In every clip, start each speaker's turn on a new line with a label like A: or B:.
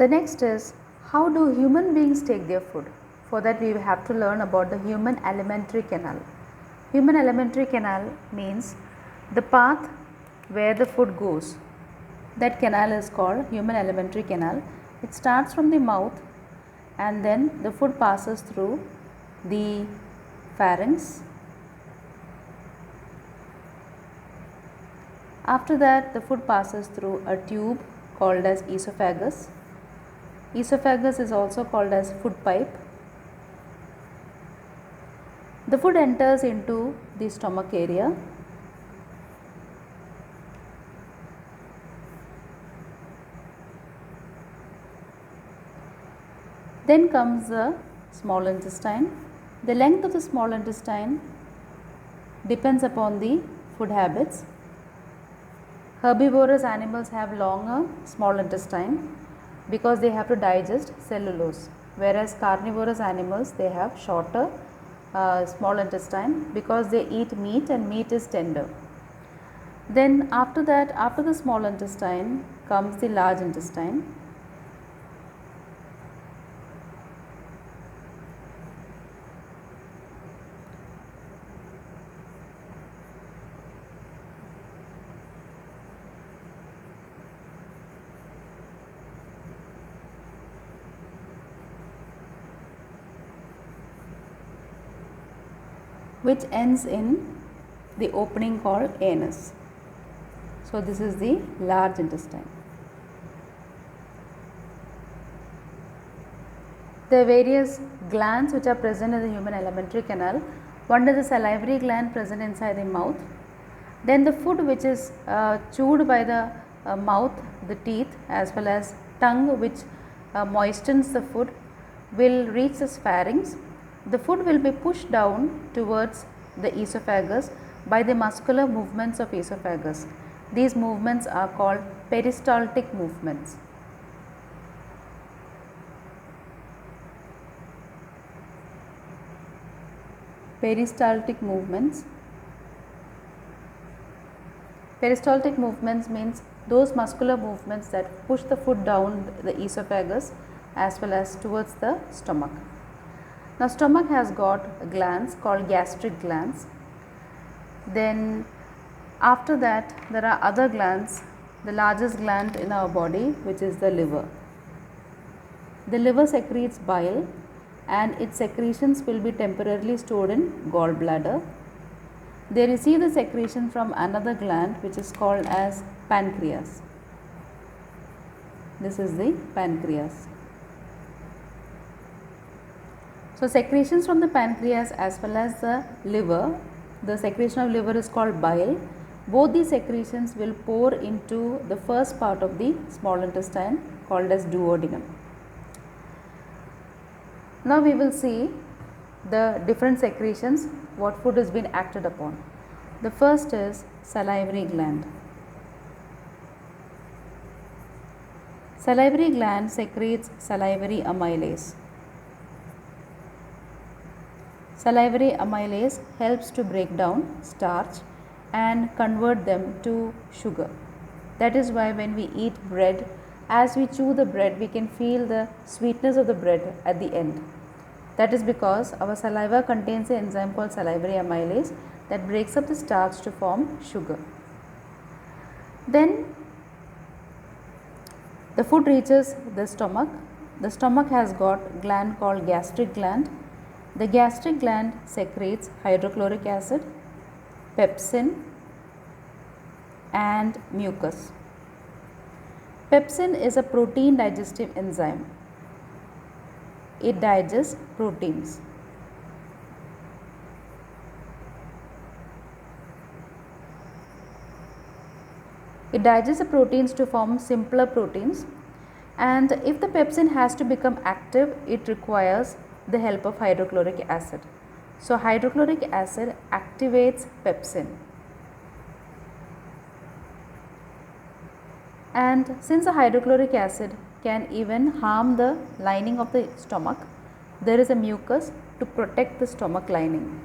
A: The next is, how do human beings take their food? For that we have to learn about the human alimentary canal. Human alimentary canal means the path where the food goes. That canal is called human alimentary canal. It starts from the mouth and then the food passes through the pharynx. After that, the food passes through a tube called as esophagus. Esophagus is also called as food pipe. The food enters into the stomach area. Then comes the small intestine. The length of the small intestine depends upon the food habits. Herbivorous animals have longer small intestine because they have to digest cellulose, whereas carnivorous animals, they have shorter small intestine because they eat meat and meat is tender. Then after that, after the small intestine comes the large intestine. Which ends in the opening called anus. So this is the large intestine. There are various glands which are present in the human alimentary canal. One is the salivary gland present inside the mouth. Then the food which is chewed by the mouth, the teeth, as well as tongue, which moistens the food, will reach the pharynx. The food will be pushed down towards the esophagus by the muscular movements of esophagus. These movements are called peristaltic movements. Peristaltic movements. Peristaltic movements means those muscular movements that push the food down the esophagus as well as towards the stomach. Now, stomach has got glands called gastric glands. Then after that, there are other glands. The largest gland in our body, which is the liver. The liver secretes bile and its secretions will be temporarily stored in gallbladder. They receive the secretion from another gland which is called as pancreas. This is the pancreas. So secretions from the pancreas as well as the liver, the secretion of liver is called bile. Both these secretions will pour into the first part of the small intestine called as duodenum. Now we will see the different secretions, what food has been acted upon. The first is salivary gland. Salivary gland secretes salivary amylase. Salivary amylase helps to break down starch and convert them to sugar. That is why when we eat bread, as we chew the bread, we can feel the sweetness of the bread at the end. That is because our saliva contains an enzyme called salivary amylase that breaks up the starch to form sugar. Then the food reaches the stomach. The stomach has got gland called gastric gland. The gastric gland secretes hydrochloric acid, pepsin and mucus. Pepsin is a protein digestive enzyme. It digests proteins. It digests the proteins to form simpler proteins, and if the pepsin has to become active, it requires the help of hydrochloric acid. So hydrochloric acid activates pepsin. And since the hydrochloric acid can even harm the lining of the stomach, there is a mucus to protect the stomach lining.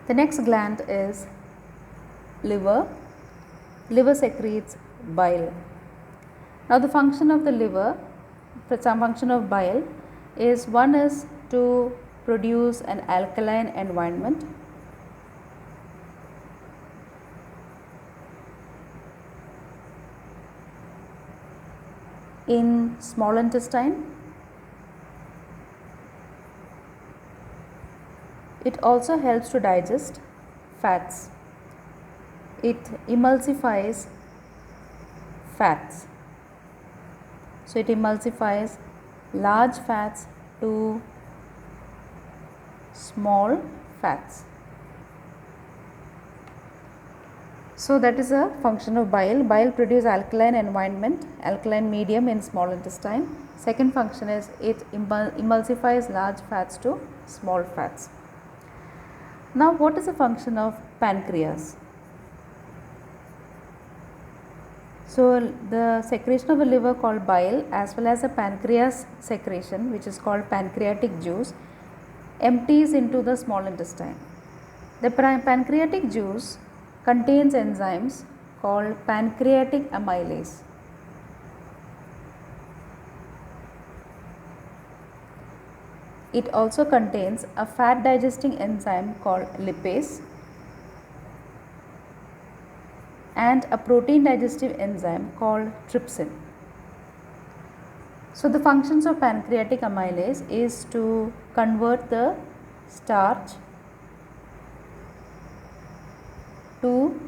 A: The next gland is liver. Liver secretes bile. Now the function of the liver, some function of bile is, one is to produce an alkaline environment. In small intestine. It also helps to digest fats. It emulsifies fats. So it emulsifies large fats to small fats. So that is a function of bile. Bile produces alkaline environment, alkaline medium in small intestine. Second function is it emulsifies large fats to small fats. Now what is the function of pancreas? So the secretion of a liver called bile, as well as a pancreas secretion which is called pancreatic juice, empties into the small intestine. The pancreatic juice contains enzymes called pancreatic amylase. It also contains a fat digesting enzyme called lipase and a protein digestive enzyme called trypsin. So the functions of pancreatic amylase is to convert the starch to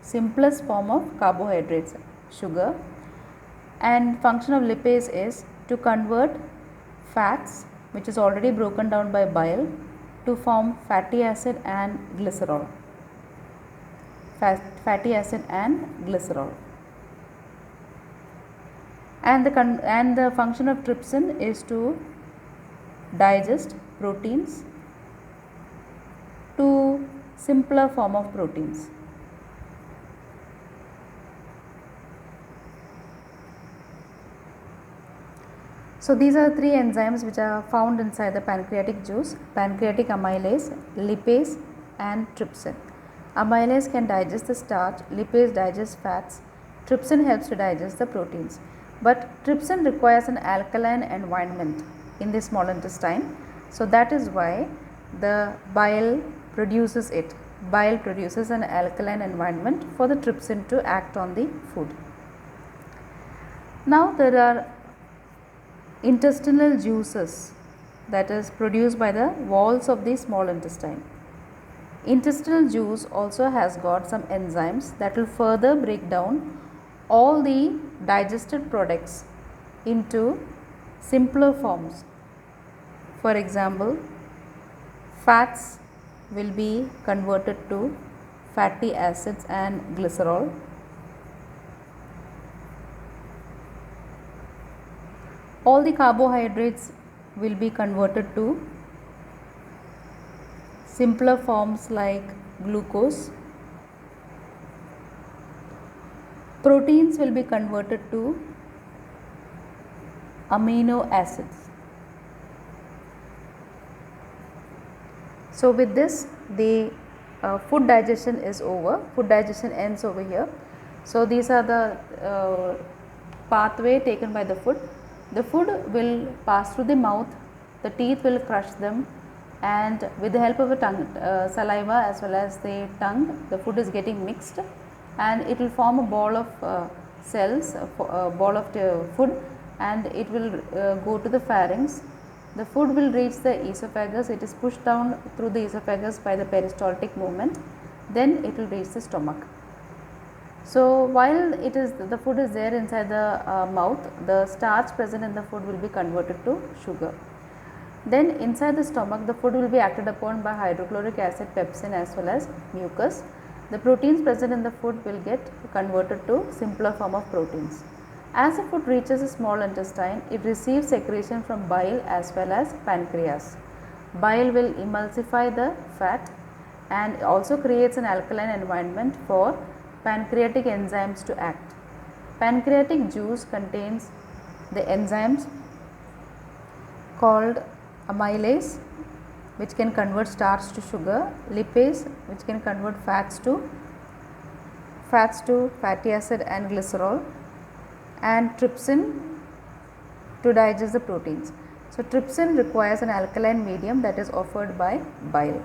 A: simplest form of carbohydrates, sugar, and function of lipase is to convert fats which is already broken down by bile to form fatty acid and glycerol. Fatty acid and glycerol. And the function of trypsin is to digest proteins to simpler form of proteins. So these are three enzymes which are found inside the pancreatic juice: pancreatic amylase, lipase and trypsin. Amylase can digest the starch, lipase digests fats, trypsin helps to digest the proteins. But trypsin requires an alkaline environment in the small intestine. So that is why the bile produces it. Bile produces an alkaline environment for the trypsin to act on the food. Now there are intestinal juices that is produced by the walls of the small intestine. Intestinal juice also has got some enzymes that will further break down all the digested products into simpler forms. For example, fats will be converted to fatty acids and glycerol. All the carbohydrates will be converted to simpler forms like glucose. Proteins will be converted to amino acids. So with this the food digestion is over. Food digestion ends over here. So these are the pathway taken by the food. The food will pass through the mouth, the teeth will crush them, and with the help of a tongue, saliva as well as the tongue, the food is getting mixed and it will form a ball of cells, a ball of food, and it will go to the pharynx. The food will reach the esophagus. It is pushed down through the esophagus by the peristaltic movement, then it will reach the stomach. So while the food is there inside the mouth, the starch present in the food will be converted to sugar. Then inside the stomach, the food will be acted upon by hydrochloric acid, pepsin as well as mucus. The proteins present in the food will get converted to simpler form of proteins. As the food reaches the small intestine, it receives secretion from bile as well as pancreas. Bile will emulsify the fat and also creates an alkaline environment for pancreatic enzymes to act. Pancreatic juice contains the enzymes called amylase, which can convert starch to sugar, lipase, which can convert fats to fatty acid and glycerol, and trypsin to digest the proteins. So, trypsin requires an alkaline medium that is offered by bile.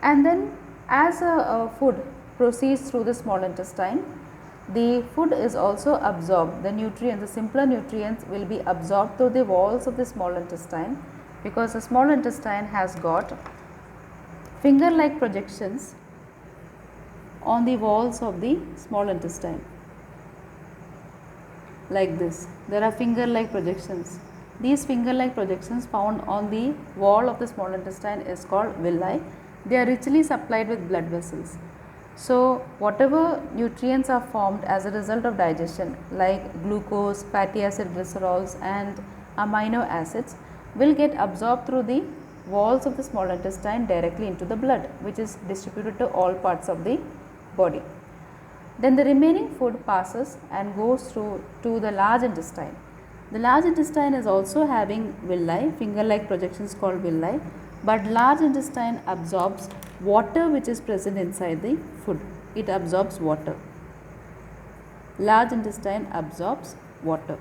A: And then as a food proceeds through the small intestine, the food is also absorbed. The nutrients, the simpler nutrients will be absorbed through the walls of the small intestine, because the small intestine has got finger like projections on the walls of the small intestine, like this. There are finger like projections. These finger like projections found on the wall of the small intestine is called villi. They are richly supplied with blood vessels. So, whatever nutrients are formed as a result of digestion, like glucose, fatty acid, glycerols and amino acids, will get absorbed through the walls of the small intestine directly into the blood, which is distributed to all parts of the body. Then the remaining food passes and goes through to the large intestine. The large intestine is also having villi, finger like projections called villi, but large intestine absorbs water which is present inside the food. It absorbs water. Large intestine absorbs water.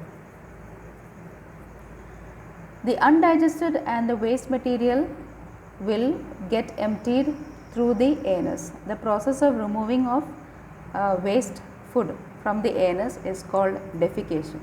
A: The undigested and the waste material will get emptied through the anus. The process of removing of waste food from the anus is called defecation.